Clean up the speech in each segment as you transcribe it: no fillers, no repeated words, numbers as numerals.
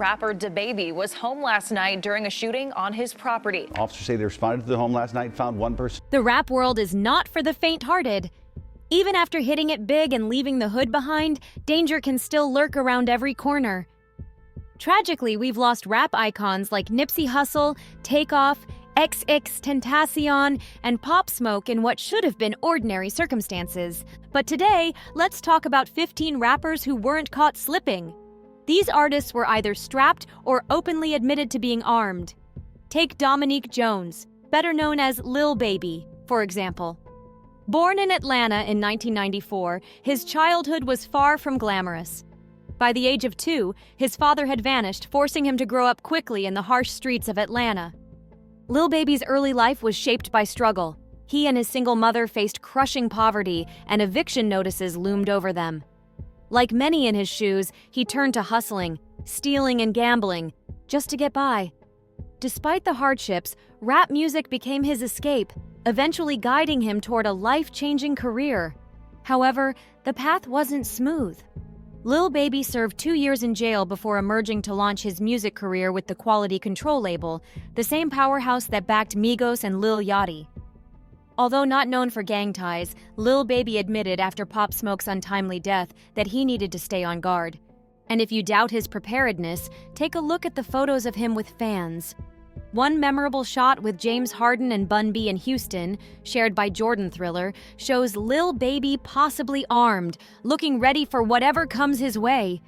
Rapper DaBaby was home last night during a shooting on his property. Officers say they responded to the home last night and found one person. The rap world is not for the faint-hearted. Even after hitting it big and leaving the hood behind, danger can still lurk around every corner. Tragically, we've lost rap icons like Nipsey Hussle, Takeoff, XXXTentacion, and Pop Smoke in what should have been ordinary circumstances. But today, let's talk about 15 rappers who weren't caught slipping. These artists were either strapped or openly admitted to being armed. Take Dominique Jones, better known as Lil Baby, for example. Born in Atlanta in 1994, his childhood was far from glamorous. By the age of 2, his father had vanished, forcing him to grow up quickly in the harsh streets of Atlanta. Lil Baby's early life was shaped by struggle. He and his single mother faced crushing poverty, and eviction notices loomed over them. Like many in his shoes, he turned to hustling, stealing and gambling, just to get by. Despite the hardships, rap music became his escape, eventually guiding him toward a life-changing career. However, the path wasn't smooth. Lil Baby served 2 years in jail before emerging to launch his music career with the Quality Control label, the same powerhouse that backed Migos and Lil Yachty. Although not known for gang ties, Lil Baby admitted after Pop Smoke's untimely death that he needed to stay on guard. And if you doubt his preparedness, take a look at the photos of him with fans. One memorable shot with James Harden and Bun B in Houston, shared by Jordan Thriller, shows Lil Baby possibly armed, looking ready for whatever comes his way.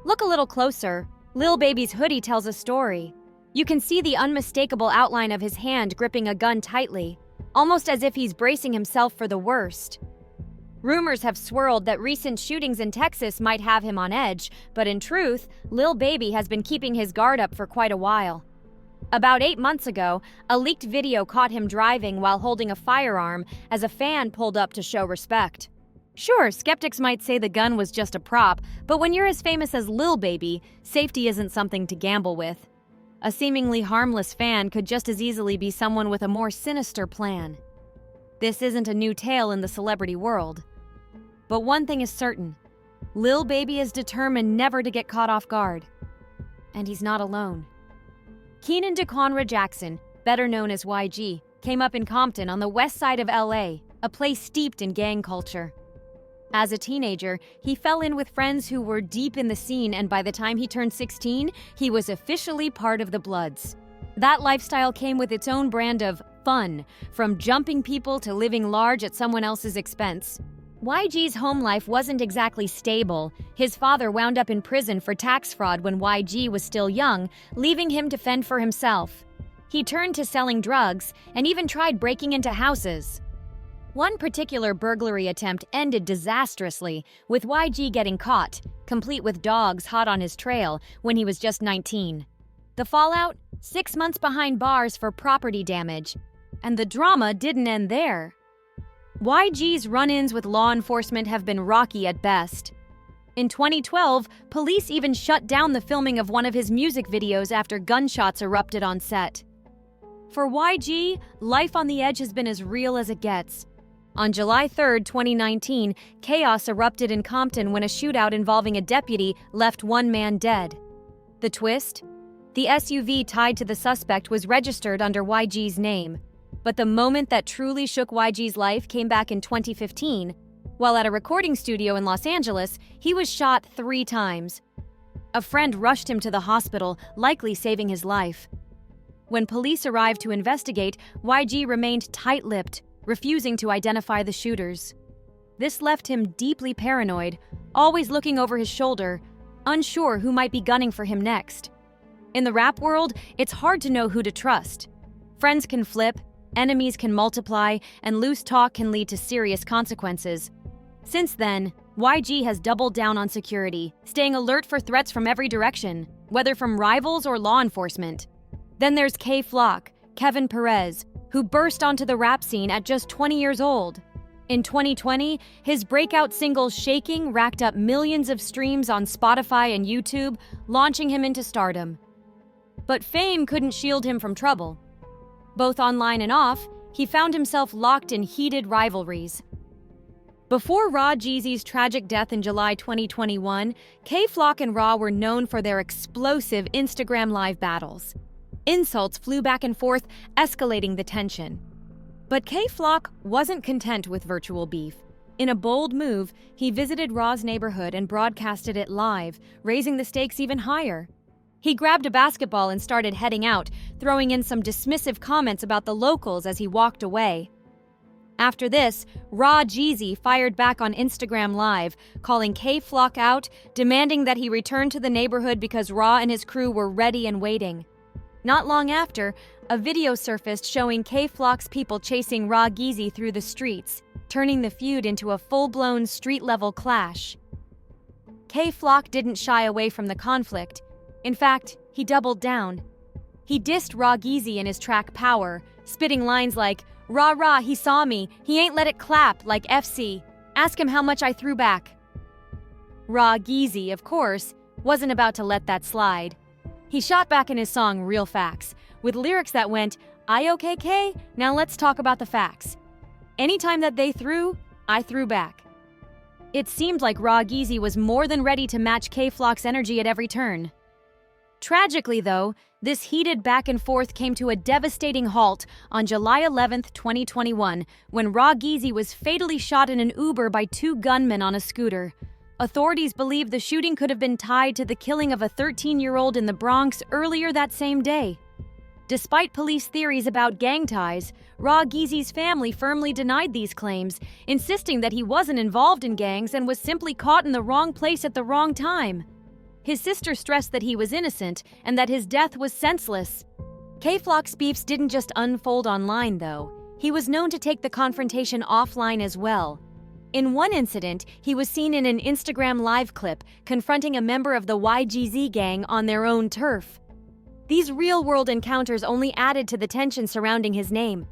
Look a little closer. Lil Baby's hoodie tells a story. You can see the unmistakable outline of his hand gripping a gun tightly, almost as if he's bracing himself for the worst. Rumors have swirled that recent shootings in Texas might have him on edge, but in truth, Lil Baby has been keeping his guard up for quite a while. About 8 months ago, a leaked video caught him driving while holding a firearm as a fan pulled up to show respect. Sure, skeptics might say the gun was just a prop, but when you're as famous as Lil Baby, safety isn't something to gamble with. A seemingly harmless fan could just as easily be someone with a more sinister plan. This isn't a new tale in the celebrity world. But one thing is certain. Lil Baby is determined never to get caught off guard. And he's not alone. Keenan DeConra Jackson, better known as YG, came up in Compton on the west side of LA, a place steeped in gang culture. As a teenager, he fell in with friends who were deep in the scene, and by the time he turned 16, he was officially part of the Bloods. That lifestyle came with its own brand of fun, from jumping people to living large at someone else's expense. YG's home life wasn't exactly stable. His father wound up in prison for tax fraud when YG was still young, leaving him to fend for himself. He turned to selling drugs and even tried breaking into houses. One particular burglary attempt ended disastrously, with YG getting caught, complete with dogs hot on his trail, when he was just 19. The fallout? 6 months behind bars for property damage. And the drama didn't end there. YG's run-ins with law enforcement have been rocky at best. In 2012, police even shut down the filming of one of his music videos after gunshots erupted on set. For YG, life on the edge has been as real as it gets. On July 3, 2019, chaos erupted in Compton when a shootout involving a deputy left one man dead. The twist? The SUV tied to the suspect was registered under YG's name. But the moment that truly shook YG's life came back in 2015. While at a recording studio in Los Angeles, he was shot 3 times. A friend rushed him to the hospital, likely saving his life. When police arrived to investigate, YG remained tight-lipped, refusing to identify the shooters. This left him deeply paranoid, always looking over his shoulder, unsure who might be gunning for him next. In the rap world, it's hard to know who to trust. Friends can flip, enemies can multiply, and loose talk can lead to serious consequences. Since then, YG has doubled down on security, staying alert for threats from every direction, whether from rivals or law enforcement. Then there's K-Flock, Kevin Perez, who burst onto the rap scene at just 20 years old. In 2020, his breakout single Shaking racked up millions of streams on Spotify and YouTube, launching him into stardom. But fame couldn't shield him from trouble. Both online and off, he found himself locked in heated rivalries. Before Raw Jeezy's tragic death in July 2021, K-Flock and Raw were known for their explosive Instagram Live battles. Insults flew back and forth, escalating the tension. But K-Flock wasn't content with virtual beef. In a bold move, he visited Raw's neighborhood and broadcasted it live, raising the stakes even higher. He grabbed a basketball and started heading out, throwing in some dismissive comments about the locals as he walked away. After this, Raw Jeezy fired back on Instagram Live, calling K-Flock out, demanding that he return to the neighborhood because Raw and his crew were ready and waiting. Not long after, a video surfaced showing K-Flock's people chasing Raw Jeezy through the streets, turning the feud into a full-blown street-level clash. K-Flock didn't shy away from the conflict. In fact, he doubled down. He dissed Raw Jeezy in his track Power, spitting lines like, "Rah rah, he saw me, he ain't let it clap, like FC. Ask him how much I threw back." Raw Jeezy, of course, wasn't about to let that slide. He shot back in his song Real Facts, with lyrics that went, "IOKK, now let's talk about the facts. Anytime that they threw, I threw back." It seemed like Raw Jeezy was more than ready to match K-Flock's energy at every turn. Tragically, though, this heated back and forth came to a devastating halt on July 11, 2021, when Raw Jeezy was fatally shot in an Uber by two gunmen on a scooter. Authorities believe the shooting could have been tied to the killing of a 13-year-old in the Bronx earlier that same day. Despite police theories about gang ties, Raw Jeezy's family firmly denied these claims, insisting that he wasn't involved in gangs and was simply caught in the wrong place at the wrong time. His sister stressed that he was innocent and that his death was senseless. K-Flock's beefs didn't just unfold online, though. He was known to take the confrontation offline as well. In one incident, he was seen in an Instagram Live clip confronting a member of the YGZ gang on their own turf. These real-world encounters only added to the tension surrounding his name.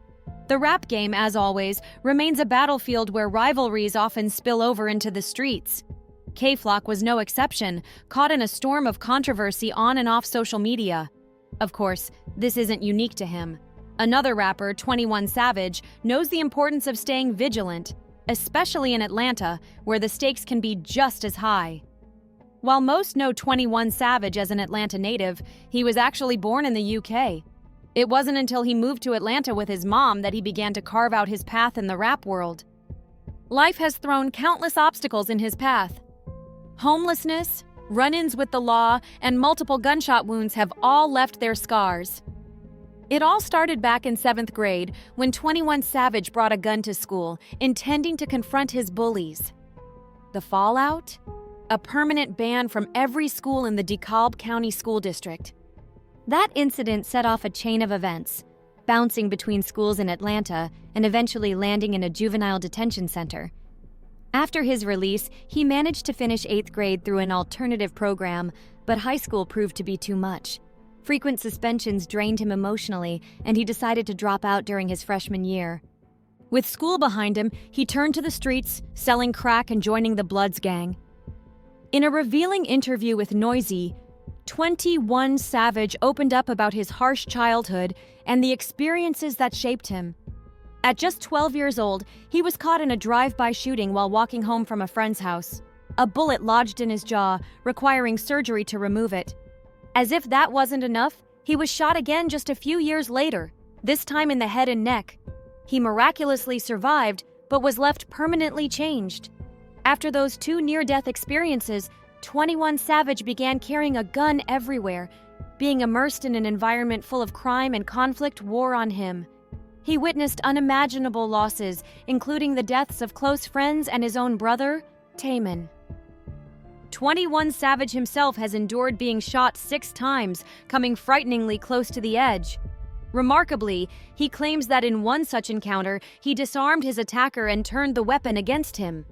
The rap game, as always, remains a battlefield where rivalries often spill over into the streets. K-Flock was no exception, caught in a storm of controversy on and off social media. Of course, this isn't unique to him. Another rapper, 21 Savage, knows the importance of staying vigilant, especially in Atlanta, where the stakes can be just as high. While most know 21 Savage as an Atlanta native, he was actually born in the UK. It wasn't until he moved to Atlanta with his mom that he began to carve out his path in the rap world. Life has thrown countless obstacles in his path. Homelessness, run-ins with the law, and multiple gunshot wounds have all left their scars. It all started back in 7th grade when 21 Savage brought a gun to school, intending to confront his bullies. The fallout? A permanent ban from every school in the DeKalb County School District. That incident set off a chain of events, bouncing between schools in Atlanta and eventually landing in a juvenile detention center. After his release, he managed to finish 8th grade through an alternative program, but high school proved to be too much. Frequent suspensions drained him emotionally, and he decided to drop out during his freshman year. With school behind him, he turned to the streets, selling crack and joining the Bloods gang. In a revealing interview with Noisy, 21 Savage opened up about his harsh childhood and the experiences that shaped him. At just 12 years old, he was caught in a drive-by shooting while walking home from a friend's house. A bullet lodged in his jaw, requiring surgery to remove it. As if that wasn't enough, he was shot again just a few years later, this time in the head and neck. He miraculously survived, but was left permanently changed. After those two near-death experiences, 21 Savage began carrying a gun everywhere. Being immersed in an environment full of crime and conflict wore on him. He witnessed unimaginable losses, including the deaths of close friends and his own brother, Taman. 21 Savage himself has endured being shot 6 times, coming frighteningly close to the edge. Remarkably, he claims that in one such encounter, he disarmed his attacker and turned the weapon against him.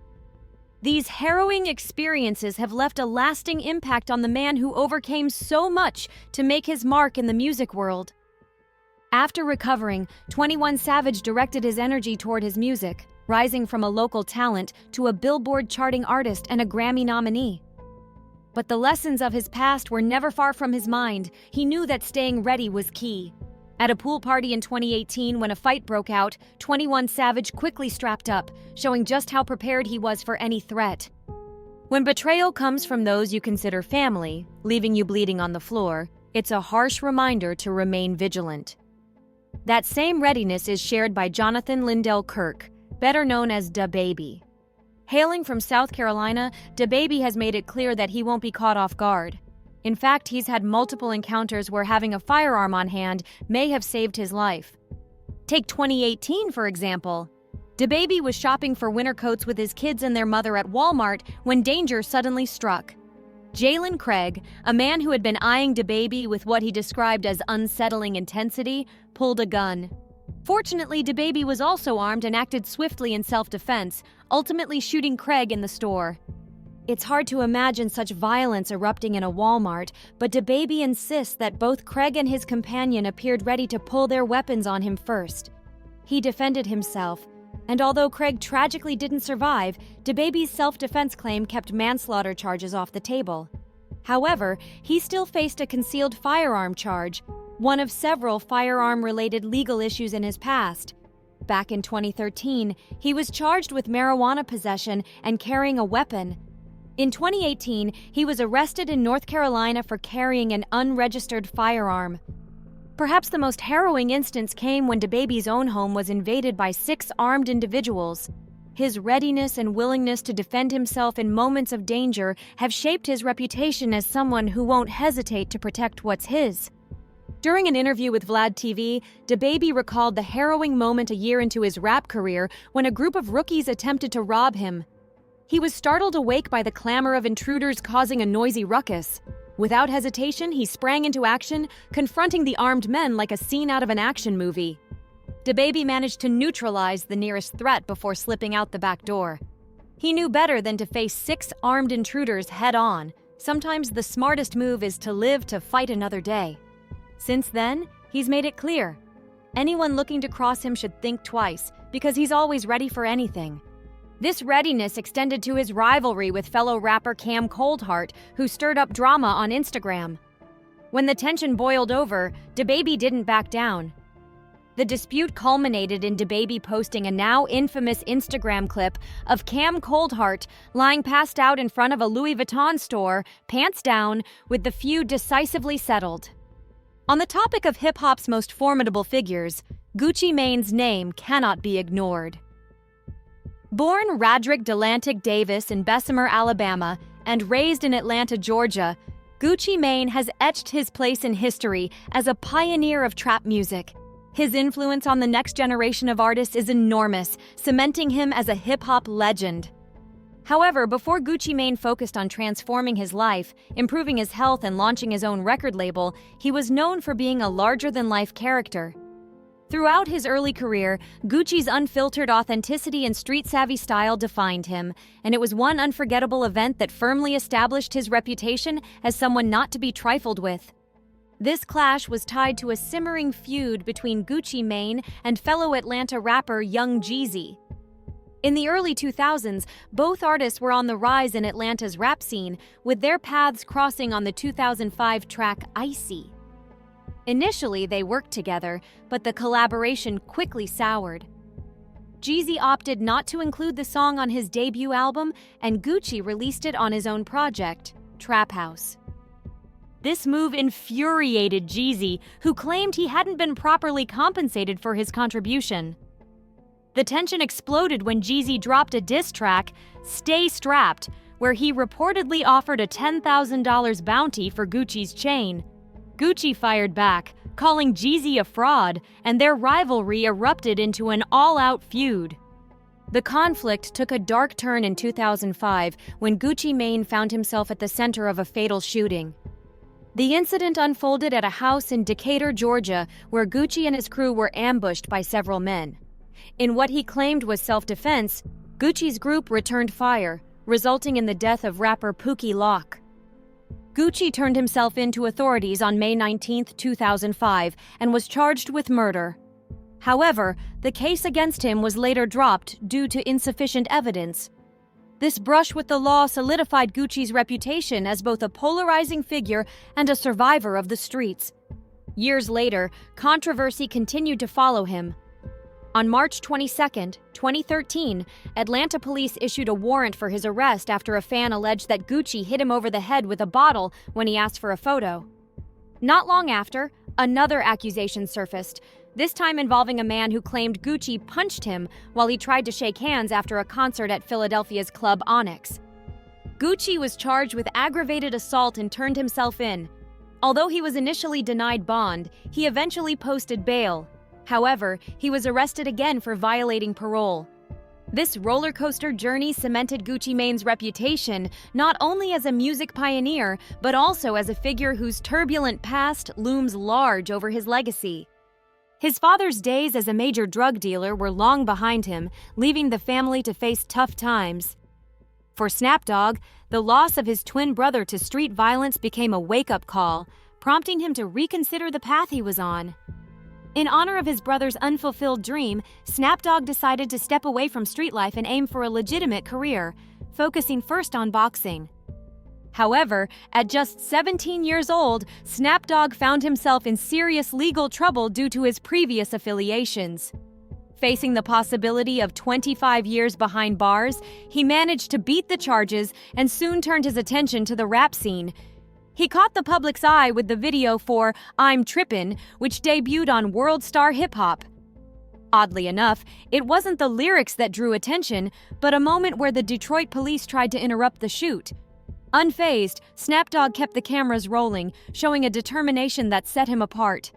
These harrowing experiences have left a lasting impact on the man who overcame so much to make his mark in the music world. After recovering, 21 Savage directed his energy toward his music, rising from a local talent to a Billboard charting artist and a Grammy nominee. But the lessons of his past were never far from his mind. He knew that staying ready was key. At a pool party in 2018, when a fight broke out, 21 Savage quickly strapped up, showing just how prepared he was for any threat. When betrayal comes from those you consider family, leaving you bleeding on the floor, it's a harsh reminder to remain vigilant. That same readiness is shared by Jonathan Lindell Kirk, better known as DaBaby. Hailing from South Carolina, DaBaby has made it clear that he won't be caught off guard. In fact, he's had multiple encounters where having a firearm on hand may have saved his life. Take 2018, for example. DaBaby was shopping for winter coats with his kids and their mother at Walmart when danger suddenly struck. Jalen Craig, a man who had been eyeing DaBaby with what he described as unsettling intensity, pulled a gun. Fortunately, DaBaby was also armed and acted swiftly in self-defense, ultimately shooting Craig in the store. It's hard to imagine such violence erupting in a Walmart, but DaBaby insists that both Craig and his companion appeared ready to pull their weapons on him first. He defended himself, and although Craig tragically didn't survive, DaBaby's self-defense claim kept manslaughter charges off the table. However, he still faced a concealed firearm charge, one of several firearm-related legal issues in his past. Back in 2013, he was charged with marijuana possession and carrying a weapon. In 2018, he was arrested in North Carolina for carrying an unregistered firearm. Perhaps the most harrowing instance came when DaBaby's own home was invaded by 6 armed individuals. His readiness and willingness to defend himself in moments of danger have shaped his reputation as someone who won't hesitate to protect what's his. During an interview with Vlad TV, DaBaby recalled the harrowing moment a year into his rap career when a group of rookies attempted to rob him. He was startled awake by the clamor of intruders causing a noisy ruckus. Without hesitation, he sprang into action, confronting the armed men like a scene out of an action movie. DaBaby managed to neutralize the nearest threat before slipping out the back door. He knew better than to face 6 armed intruders head-on. Sometimes the smartest move is to live to fight another day. Since then, he's made it clear. Anyone looking to cross him should think twice, because he's always ready for anything. This readiness extended to his rivalry with fellow rapper Cam Coldheart, who stirred up drama on Instagram. When the tension boiled over, DaBaby didn't back down. The dispute culminated in DaBaby posting a now infamous Instagram clip of Cam Coldheart lying passed out in front of a Louis Vuitton store, pants down, with the feud decisively settled. On the topic of hip-hop's most formidable figures, Gucci Mane's name cannot be ignored. Born Radrick Delantic Davis in Bessemer, Alabama, and raised in Atlanta, Georgia, Gucci Mane has etched his place in history as a pioneer of trap music. His influence on the next generation of artists is enormous, cementing him as a hip-hop legend. However, before Gucci Mane focused on transforming his life, improving his health, and launching his own record label, he was known for being a larger-than-life character. Throughout his early career, Gucci's unfiltered authenticity and street-savvy style defined him, and it was one unforgettable event that firmly established his reputation as someone not to be trifled with. This clash was tied to a simmering feud between Gucci Mane and fellow Atlanta rapper Young Jeezy. In the early 2000s, both artists were on the rise in Atlanta's rap scene, with their paths crossing on the 2005 track Icy. Initially, they worked together, but the collaboration quickly soured. Jeezy opted not to include the song on his debut album, and Gucci released it on his own project, Trap House. This move infuriated Jeezy, who claimed he hadn't been properly compensated for his contribution. The tension exploded when Jeezy dropped a diss track, Stay Strapped, where he reportedly offered a $10,000 bounty for Gucci's chain. Gucci fired back, calling Jeezy a fraud, and their rivalry erupted into an all-out feud. The conflict took a dark turn in 2005 when Gucci Mane found himself at the center of a fatal shooting. The incident unfolded at a house in Decatur, Georgia, where Gucci and his crew were ambushed by several men. In what he claimed was self-defense, Gucci's group returned fire, resulting in the death of rapper Pookie Lock. Gucci turned himself in to authorities on May 19, 2005, and was charged with murder. However, the case against him was later dropped due to insufficient evidence. This brush with the law solidified Gucci's reputation as both a polarizing figure and a survivor of the streets. Years later, controversy continued to follow him. On March 22, 2013, Atlanta police issued a warrant for his arrest after a fan alleged that Gucci hit him over the head with a bottle when he asked for a photo. Not long after, another accusation surfaced, this time involving a man who claimed Gucci punched him while he tried to shake hands after a concert at Philadelphia's Club Onyx. Gucci was charged with aggravated assault and turned himself in. Although he was initially denied bond, he eventually posted bail. However, he was arrested again for violating parole. This roller coaster journey cemented Gucci Mane's reputation not only as a music pioneer, but also as a figure whose turbulent past looms large over his legacy. His father's days as a major drug dealer were long behind him, leaving the family to face tough times. For Snapdogg, the loss of his twin brother to street violence became a wake-up call, prompting him to reconsider the path he was on. In honor of his brother's unfulfilled dream, Snapdogg decided to step away from street life and aim for a legitimate career, focusing first on boxing. However, at just 17 years old, Snapdogg found himself in serious legal trouble due to his previous affiliations. Facing the possibility of 25 years behind bars, he managed to beat the charges and soon turned his attention to the rap scene. He caught the public's eye with the video for I'm Trippin', which debuted on World Star Hip Hop. Oddly enough, it wasn't the lyrics that drew attention, but a moment where the Detroit police tried to interrupt the shoot. Unfazed, Snapdogg kept the cameras rolling, showing a determination that set him apart.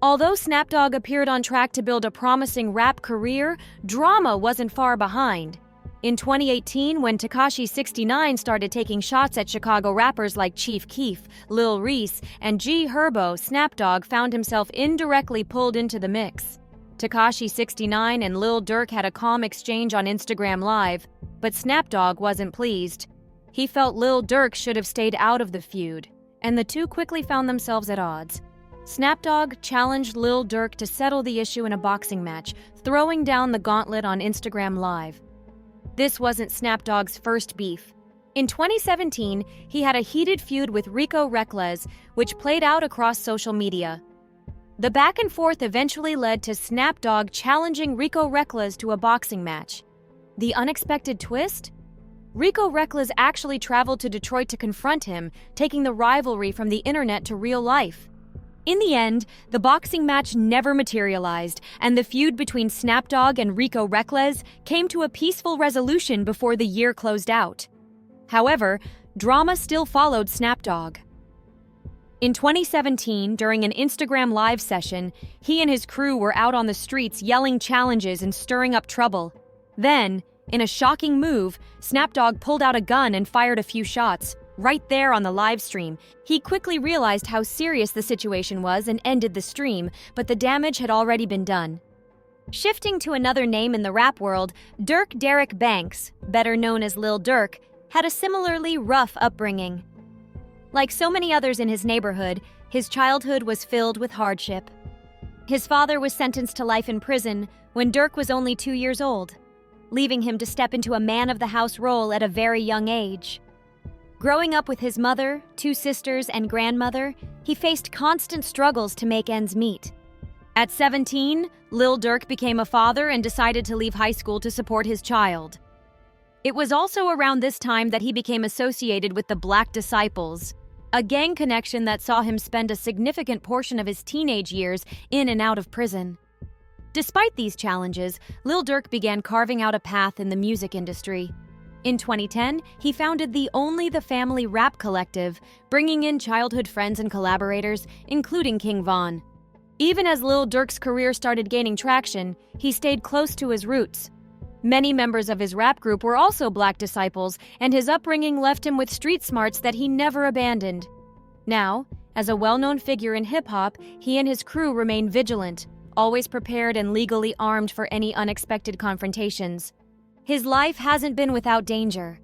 Although Snapdogg appeared on track to build a promising rap career, drama wasn't far behind. In 2018, when Tekashi 69 started taking shots at Chicago rappers like Chief Keef, Lil Reese, and G Herbo, Snapdogg found himself indirectly pulled into the mix. Tekashi 69 and Lil Durk had a calm exchange on Instagram Live, but Snapdogg wasn't pleased. He felt Lil Durk should have stayed out of the feud, and the two quickly found themselves at odds. Snapdogg challenged Lil Durk to settle the issue in a boxing match, throwing down the gauntlet on Instagram Live. This wasn't Snapdogg's first beef. In 2017, he had a heated feud with Rico Reckless, which played out across social media. The back and forth eventually led to Snapdogg challenging Rico Reckless to a boxing match. The unexpected twist? Rico Reckless actually traveled to Detroit to confront him, taking the rivalry from the internet to real life. In the end, the boxing match never materialized, and the feud between Snapdogg and Rico Reckless came to a peaceful resolution before the year closed out. However, drama still followed Snapdogg. In 2017, during an Instagram Live session, he and his crew were out on the streets yelling challenges and stirring up trouble. Then, in a shocking move, Snapdogg pulled out a gun and fired a few shots. Right there on the live stream, he quickly realized how serious the situation was and ended the stream, but the damage had already been done. Shifting to another name in the rap world, Dirk Derek Banks, better known as Lil Durk, had a similarly rough upbringing. Like so many others in his neighborhood, his childhood was filled with hardship. His father was sentenced to life in prison when Dirk was only 2 years old, leaving him to step into a man-of-the-house role at a very young age. Growing up with his mother, 2 sisters, and grandmother, he faced constant struggles to make ends meet. At 17, Lil Durk became a father and decided to leave high school to support his child. It was also around this time that he became associated with the Black Disciples, a gang connection that saw him spend a significant portion of his teenage years in and out of prison. Despite these challenges, Lil Durk began carving out a path in the music industry. In 2010, he founded the Only the Family rap collective, bringing in childhood friends and collaborators, including King Von. Even as Lil Durk's career started gaining traction, he stayed close to his roots. Many members of his rap group were also Black disciples, and his upbringing left him with street smarts that he never abandoned. Now, as a well-known figure in hip-hop, he and his crew remain vigilant, always prepared and legally armed for any unexpected confrontations. His life hasn't been without danger.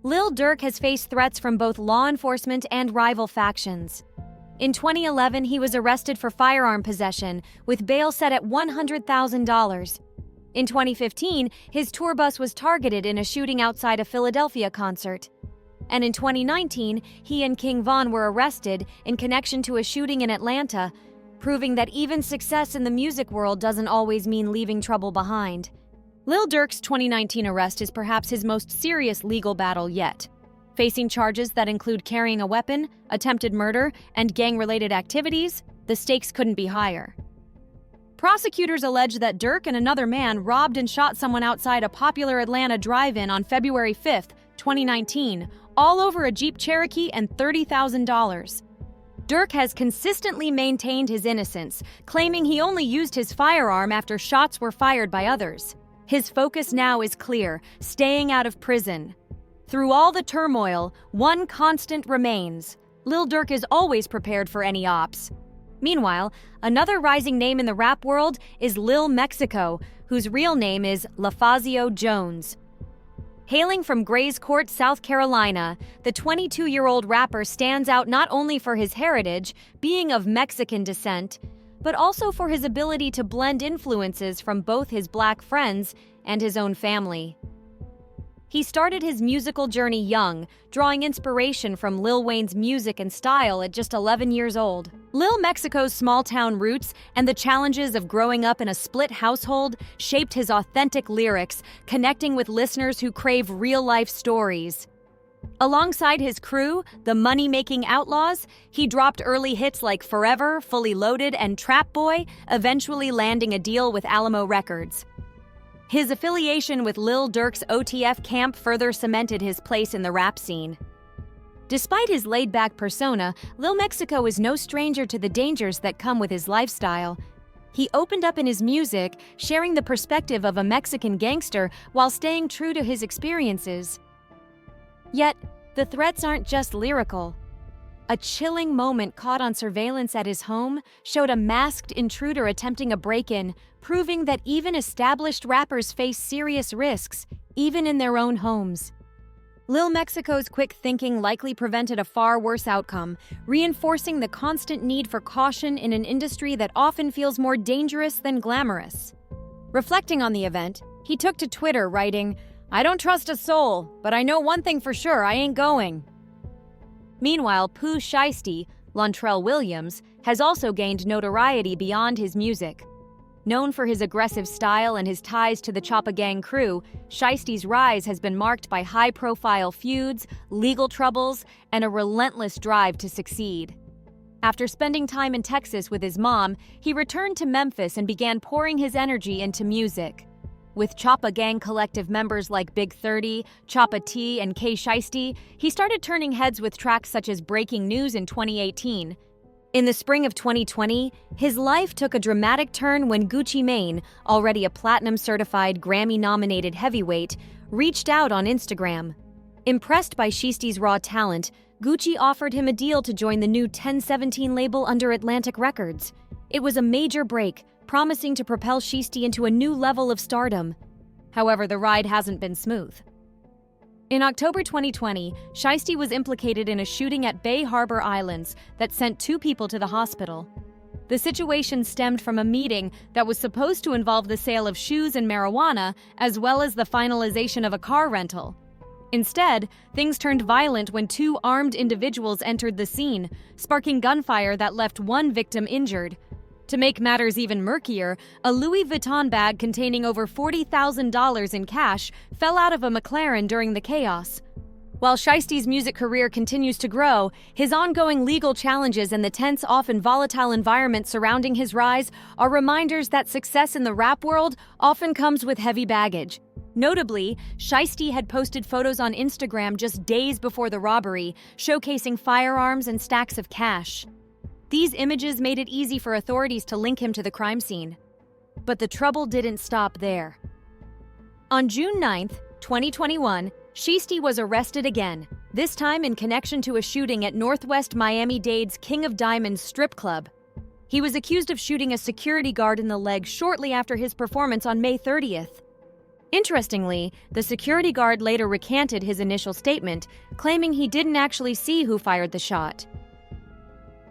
Lil Durk has faced threats from both law enforcement and rival factions. In 2011, he was arrested for firearm possession, with bail set at $100,000. In 2015, his tour bus was targeted in a shooting outside a Philadelphia concert. And in 2019, he and King Von were arrested in connection to a shooting in Atlanta, proving that even success in the music world doesn't always mean leaving trouble behind. Lil Durk's 2019 arrest is perhaps his most serious legal battle yet. Facing charges that include carrying a weapon, attempted murder, and gang-related activities, the stakes couldn't be higher. Prosecutors allege that Durk and another man robbed and shot someone outside a popular Atlanta drive-in on February 5, 2019, all over a Jeep Cherokee and $30,000. Durk has consistently maintained his innocence, claiming he only used his firearm after shots were fired by others. His focus now is clear: staying out of prison. Through all the turmoil, one constant remains: Lil Durk is always prepared for any ops. Meanwhile, another rising name in the rap world is Lil Mexico, whose real name is LaFazio Jones. Hailing from Grays Court, South Carolina, the 22-year-old rapper stands out not only for his heritage, being of Mexican descent, but also for his ability to blend influences from both his black friends and his own family. He started his musical journey young, drawing inspiration from Lil Wayne's music and style at just 11 years old. Lil Mexico's small-town roots and the challenges of growing up in a split household shaped his authentic lyrics, connecting with listeners who crave real-life stories. Alongside his crew, the money-making Outlaws, he dropped early hits like Forever, Fully Loaded, and Trap Boy, eventually landing a deal with Alamo Records. His affiliation with Lil Durk's OTF camp further cemented his place in the rap scene. Despite his laid-back persona, Lil Mexico is no stranger to the dangers that come with his lifestyle. He opened up in his music, sharing the perspective of a Mexican gangster while staying true to his experiences. Yet, the threats aren't just lyrical. A chilling moment caught on surveillance at his home showed a masked intruder attempting a break-in, proving that even established rappers face serious risks, even in their own homes. Lil Mexico's quick thinking likely prevented a far worse outcome, reinforcing the constant need for caution in an industry that often feels more dangerous than glamorous. Reflecting on the event, he took to Twitter, writing, "I don't trust a soul, but I know one thing for sure, I ain't going." Meanwhile, Pooh Shiesty, Lontrell Williams, has also gained notoriety beyond his music. Known for his aggressive style and his ties to the Choppa Gang crew, Shiesty's rise has been marked by high-profile feuds, legal troubles, and a relentless drive to succeed. After spending time in Texas with his mom, he returned to Memphis and began pouring his energy into music. With Choppa Gang collective members like Big 30, Choppa T, and K Shiesty, he started turning heads with tracks such as Breaking News in 2018. In the spring of 2020, his life took a dramatic turn when Gucci Mane, already a platinum-certified Grammy-nominated heavyweight, reached out on Instagram. Impressed by Shiesty's raw talent, Gucci offered him a deal to join the new 1017 label under Atlantic Records. It was a major break, promising to propel Shiesty into a new level of stardom. However, the ride hasn't been smooth. In October 2020, Shiesty was implicated in a shooting at Bay Harbor Islands that sent 2 people to the hospital. The situation stemmed from a meeting that was supposed to involve the sale of shoes and marijuana, as well as the finalization of a car rental. Instead, things turned violent when 2 armed individuals entered the scene, sparking gunfire that left 1 victim injured. To make matters even murkier, a Louis Vuitton bag containing over $40,000 in cash fell out of a McLaren during the chaos. While Shiesty's music career continues to grow, his ongoing legal challenges and the tense, often volatile environment surrounding his rise are reminders that success in the rap world often comes with heavy baggage. Notably, Shiesty had posted photos on Instagram just days before the robbery, showcasing firearms and stacks of cash. These images made it easy for authorities to link him to the crime scene. But the trouble didn't stop there. On June 9, 2021, Shiesty was arrested again, this time in connection to a shooting at Northwest Miami-Dade's King of Diamonds strip club. He was accused of shooting a security guard in the leg shortly after his performance on May 30th. Interestingly, the security guard later recanted his initial statement, claiming he didn't actually see who fired the shot.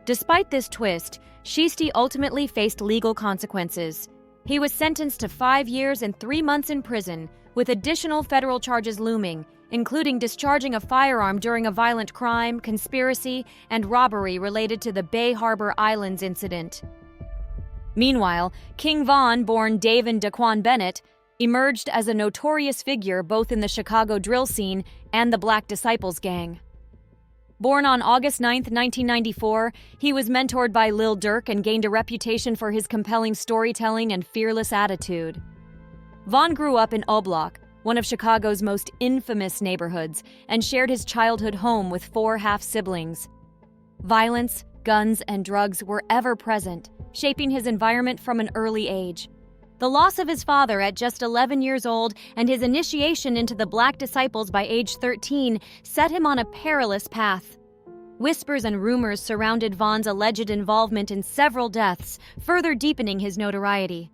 Despite this twist, Shiesty ultimately faced legal consequences. He was sentenced to 5 years and 3 months in prison, with additional federal charges looming, including discharging a firearm during a violent crime, conspiracy, and robbery related to the Bay Harbor Islands incident. Meanwhile, King Von, born Davin Daquan Bennett, emerged as a notorious figure both in the Chicago drill scene and the Black Disciples gang. Born on August 9, 1994, he was mentored by Lil Durk and gained a reputation for his compelling storytelling and fearless attitude. Von grew up in Oblak, one of Chicago's most infamous neighborhoods, and shared his childhood home with 4 half-siblings. Violence, guns, and drugs were ever present, shaping his environment from an early age. The loss of his father at just 11 years old and his initiation into the Black Disciples by age 13 set him on a perilous path. Whispers and rumors surrounded Von's alleged involvement in several deaths, further deepening his notoriety.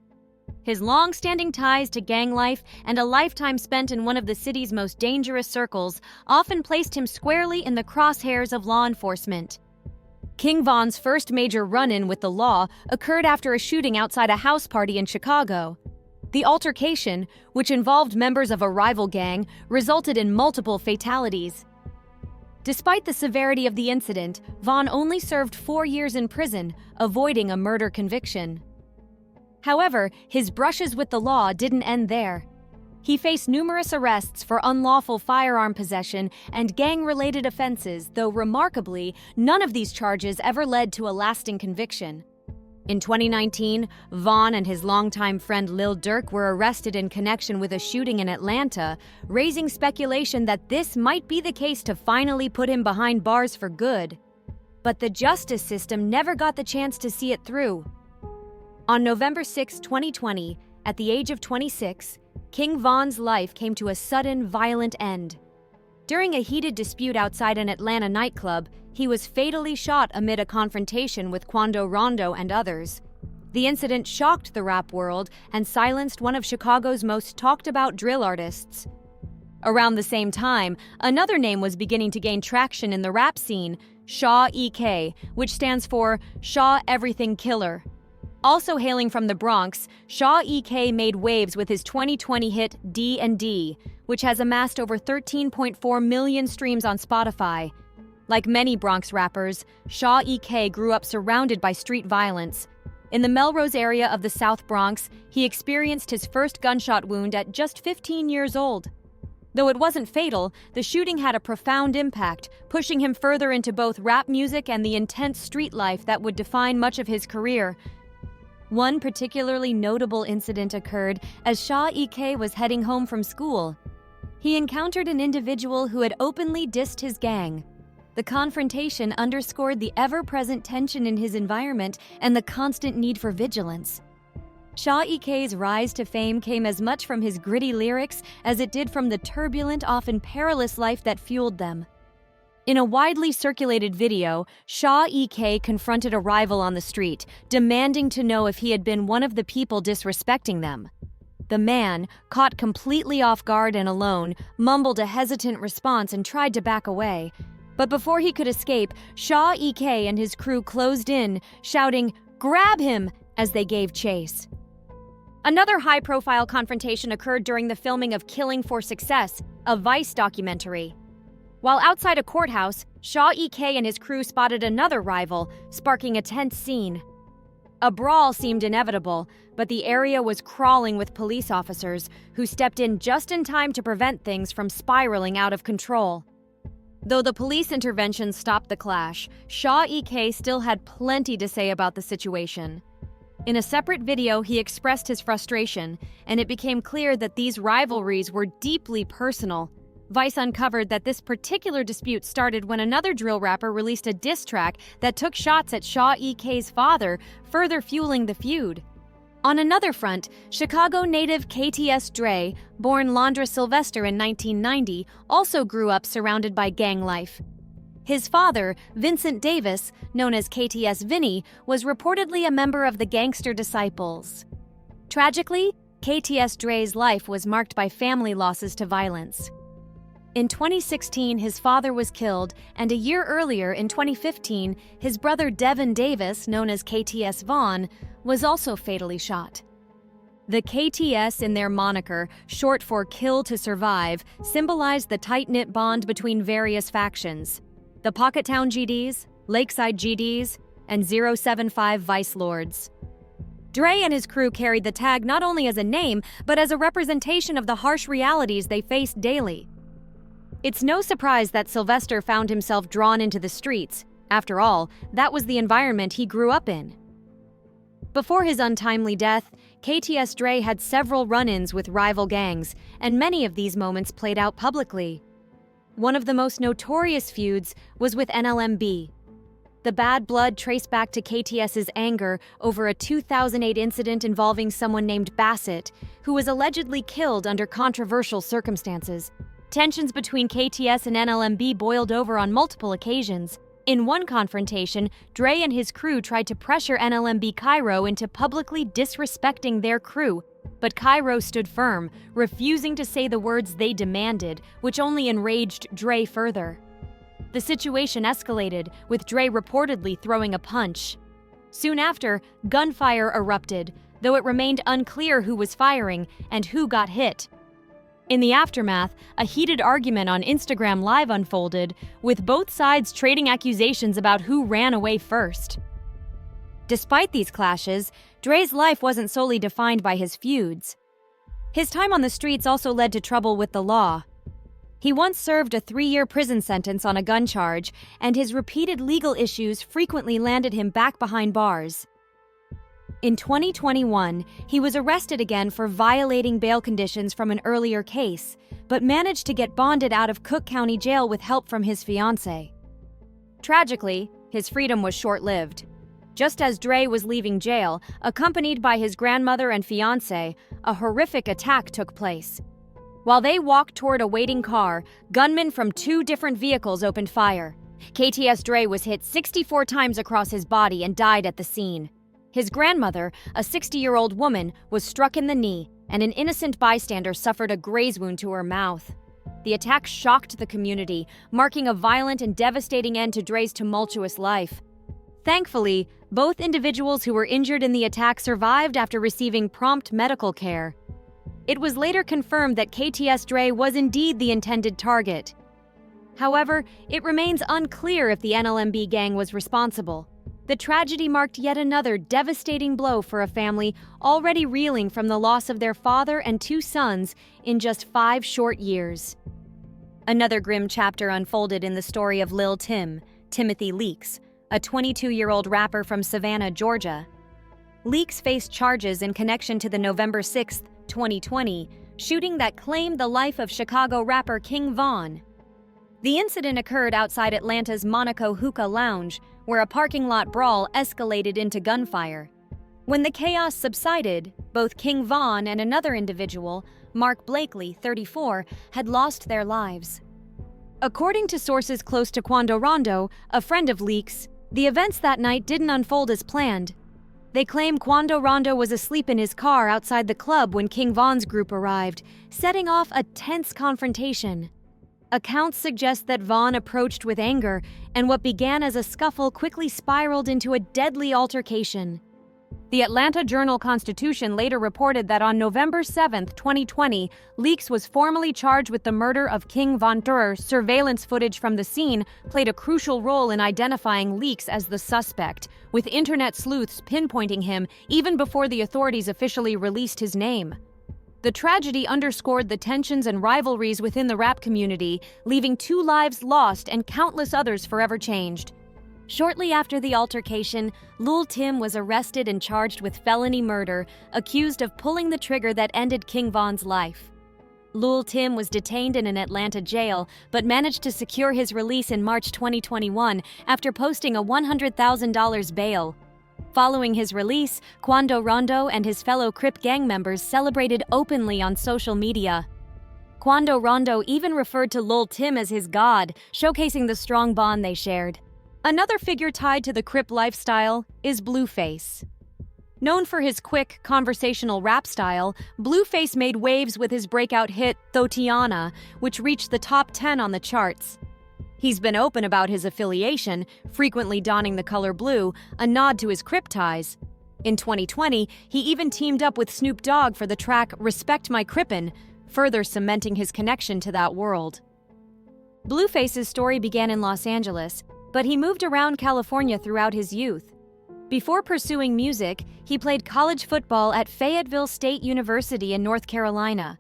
His long-standing ties to gang life and a lifetime spent in one of the city's most dangerous circles often placed him squarely in the crosshairs of law enforcement. King Von's first major run-in with the law occurred after a shooting outside a house party in Chicago. The altercation, which involved members of a rival gang, resulted in multiple fatalities. Despite the severity of the incident, Von only served 4 years in prison, avoiding a murder conviction. However, his brushes with the law didn't end there. He faced numerous arrests for unlawful firearm possession and gang-related offenses, though remarkably, none of these charges ever led to a lasting conviction. In 2019, Von and his longtime friend Lil Durk were arrested in connection with a shooting in Atlanta, raising speculation that this might be the case to finally put him behind bars for good. But the justice system never got the chance to see it through. On November 6, 2020, at the age of 26, King Von's life came to a sudden, violent end. During a heated dispute outside an Atlanta nightclub, he was fatally shot amid a confrontation with Quando Rondo and others. The incident shocked the rap world and silenced one of Chicago's most talked-about drill artists. Around the same time, another name was beginning to gain traction in the rap scene, Shaw EK, which stands for Shaw Everything Killer. Also hailing from the Bronx, Shaw EK made waves with his 2020 hit D&D, which has amassed over 13.4 million streams on Spotify. Like many Bronx rappers, Shaw EK grew up surrounded by street violence. In the Melrose area of the South Bronx, he experienced his first gunshot wound at just 15 years old. Though it wasn't fatal, the shooting had a profound impact, pushing him further into both rap music and the intense street life that would define much of his career. One particularly notable incident occurred as Shaw EK was heading home from school. He encountered an individual who had openly dissed his gang. The confrontation underscored the ever-present tension in his environment and the constant need for vigilance. Shaw EK's rise to fame came as much from his gritty lyrics as it did from the turbulent, often perilous life that fueled them. In a widely circulated video, Shaw EK confronted a rival on the street, demanding to know if he had been one of the people disrespecting them. The man, caught completely off guard and alone, mumbled a hesitant response and tried to back away. But before he could escape, Shaw EK and his crew closed in, shouting, "Grab him!" as they gave chase. Another high-profile confrontation occurred during the filming of Killing for Success, a Vice documentary. While outside a courthouse, Shaw EK and his crew spotted another rival, sparking a tense scene. A brawl seemed inevitable, but the area was crawling with police officers who stepped in just in time to prevent things from spiraling out of control. Though the police intervention stopped the clash, Shaw EK still had plenty to say about the situation. In a separate video, he expressed his frustration, and it became clear that these rivalries were deeply personal. Vice uncovered that this particular dispute started when another drill rapper released a diss track that took shots at Shaw EK's father, further fueling the feud. On another front, Chicago native KTS Dre, born Londra Sylvester in 1990, also grew up surrounded by gang life. His father, Vincent Davis, known as KTS Vinny, was reportedly a member of the Gangster Disciples. Tragically, KTS Dre's life was marked by family losses to violence. In 2016, his father was killed, and a year earlier, in 2015, his brother Devin Davis, known as KTS Vaughn, was also fatally shot. The KTS in their moniker, short for Kill to Survive, symbolized the tight-knit bond between various factions: the Pockettown GDs, Lakeside GDs, and 075 Vice Lords. Dre and his crew carried the tag not only as a name, but as a representation of the harsh realities they faced daily. It's no surprise that Sylvester found himself drawn into the streets. After all, that was the environment he grew up in. Before his untimely death, KTS Dre had several run-ins with rival gangs, and many of these moments played out publicly. One of the most notorious feuds was with NLMB. The bad blood traced back to KTS's anger over a 2008 incident involving someone named Bassett, who was allegedly killed under controversial circumstances. Tensions between KTS and NLMB boiled over on multiple occasions. In one confrontation, Dre and his crew tried to pressure NLMB Cairo into publicly disrespecting their crew, but Cairo stood firm, refusing to say the words they demanded, which only enraged Dre further. The situation escalated, with Dre reportedly throwing a punch. Soon after, gunfire erupted, though it remained unclear who was firing and who got hit. In the aftermath, a heated argument on Instagram Live unfolded, with both sides trading accusations about who ran away first. Despite these clashes, Dre's life wasn't solely defined by his feuds. His time on the streets also led to trouble with the law. He once served a 3-year prison sentence on a gun charge, and his repeated legal issues frequently landed him back behind bars. In 2021, he was arrested again for violating bail conditions from an earlier case, but managed to get bonded out of Cook County Jail with help from his fiancée. Tragically, his freedom was short-lived. Just as Dre was leaving jail, accompanied by his grandmother and fiancé, a horrific attack took place. While they walked toward a waiting car, gunmen from 2 different vehicles opened fire. KTS Dre was hit 64 times across his body and died at the scene. His grandmother, a 60-year-old woman, was struck in the knee, and an innocent bystander suffered a graze wound to her mouth. The attack shocked the community, marking a violent and devastating end to Dre's tumultuous life. Thankfully, both individuals who were injured in the attack survived after receiving prompt medical care. It was later confirmed that KTS Dre was indeed the intended target. However, it remains unclear if the NLMB gang was responsible. The tragedy marked yet another devastating blow for a family already reeling from the loss of their father and 2 sons in just 5 short years. Another grim chapter unfolded in the story of Lil Tim, Timothy Leaks, a 22-year-old rapper from Savannah, Georgia. Leaks faced charges in connection to the November 6, 2020, shooting that claimed the life of Chicago rapper King Von. The incident occurred outside Atlanta's Monaco Hookah Lounge, where a parking lot brawl escalated into gunfire. When the chaos subsided, both King Von and another individual, Mark Blakely, 34, had lost their lives. According to sources close to Quando Rondo, a friend of Leaks, the events that night didn't unfold as planned. They claim Quando Rondo was asleep in his car outside the club when King Von's group arrived, setting off a tense confrontation. Accounts suggest that Von approached with anger, and what began as a scuffle quickly spiraled into a deadly altercation. The Atlanta Journal-Constitution later reported that on November 7, 2020, Leaks was formally charged with the murder of King Von Durer. Surveillance footage from the scene played a crucial role in identifying Leaks as the suspect, with internet sleuths pinpointing him even before the authorities officially released his name. The tragedy underscored the tensions and rivalries within the rap community, leaving 2 lives lost and countless others forever changed. Shortly after the altercation, Lil Tim was arrested and charged with felony murder, accused of pulling the trigger that ended King Von's life. Lil Tim was detained in an Atlanta jail, but managed to secure his release in March 2021 after posting a $100,000 bail. Following his release, Quando Rondo and his fellow Crip gang members celebrated openly on social media. Quando Rondo even referred to Lil Tim as his god, showcasing the strong bond they shared. Another figure tied to the Crip lifestyle is Blueface. Known for his quick, conversational rap style, Blueface made waves with his breakout hit, Thotiana, which reached the top 10 on the charts. He's been open about his affiliation, frequently donning the color blue, a nod to his Crip ties. In 2020, he even teamed up with Snoop Dogg for the track Respect My Crippin', further cementing his connection to that world. Blueface's story began in Los Angeles, but he moved around California throughout his youth. Before pursuing music, he played college football at Fayetteville State University in North Carolina.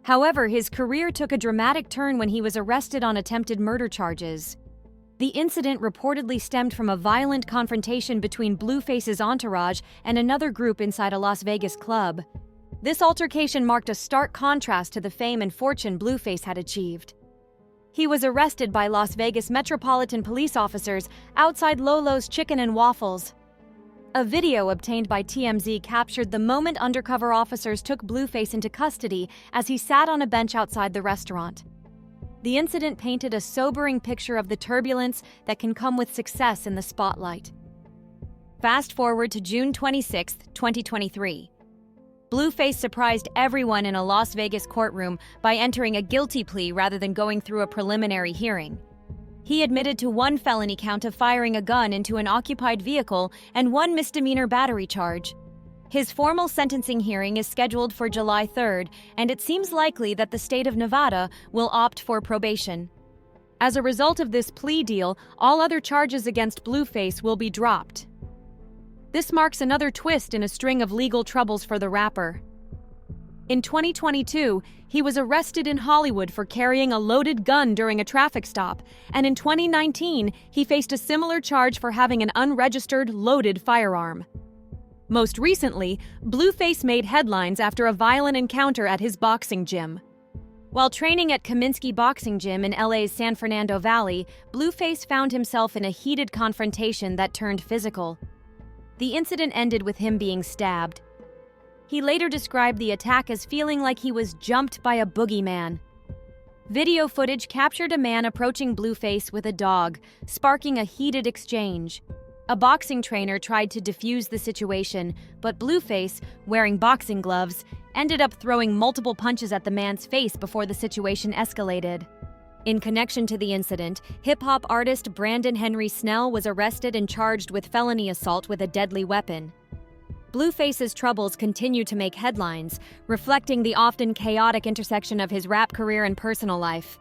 However, his career took a dramatic turn when he was arrested on attempted murder charges. The incident reportedly stemmed from a violent confrontation between Blueface's entourage and another group inside a Las Vegas club. This altercation marked a stark contrast to the fame and fortune Blueface had achieved. He was arrested by Las Vegas Metropolitan Police officers outside Lolo's Chicken and Waffles. A video obtained by TMZ captured the moment undercover officers took Blueface into custody as he sat on a bench outside the restaurant. The incident painted a sobering picture of the turbulence that can come with success in the spotlight. Fast forward to June 26, 2023. Blueface surprised everyone in a Las Vegas courtroom by entering a guilty plea rather than going through a preliminary hearing. He admitted to one felony count of firing a gun into an occupied vehicle and one misdemeanor battery charge. His formal sentencing hearing is scheduled for July 3rd, and it seems likely that the state of Nevada will opt for probation. As a result of this plea deal, all other charges against Blueface will be dropped. This marks another twist in a string of legal troubles for the rapper. In 2022, he was arrested in Hollywood for carrying a loaded gun during a traffic stop, and in 2019, he faced a similar charge for having an unregistered, loaded firearm. Most recently, Blueface made headlines after a violent encounter at his boxing gym. While training at Kaminsky Boxing Gym in LA's San Fernando Valley, Blueface found himself in a heated confrontation that turned physical. The incident ended with him being stabbed. He later described the attack as feeling like he was jumped by a boogeyman. Video footage captured a man approaching Blueface with a dog, sparking a heated exchange. A boxing trainer tried to defuse the situation, but Blueface, wearing boxing gloves, ended up throwing multiple punches at the man's face before the situation escalated. In connection to the incident, hip-hop artist Brandon Henry Snell was arrested and charged with felony assault with a deadly weapon. Blueface's troubles continue to make headlines, reflecting the often chaotic intersection of his rap career and personal life.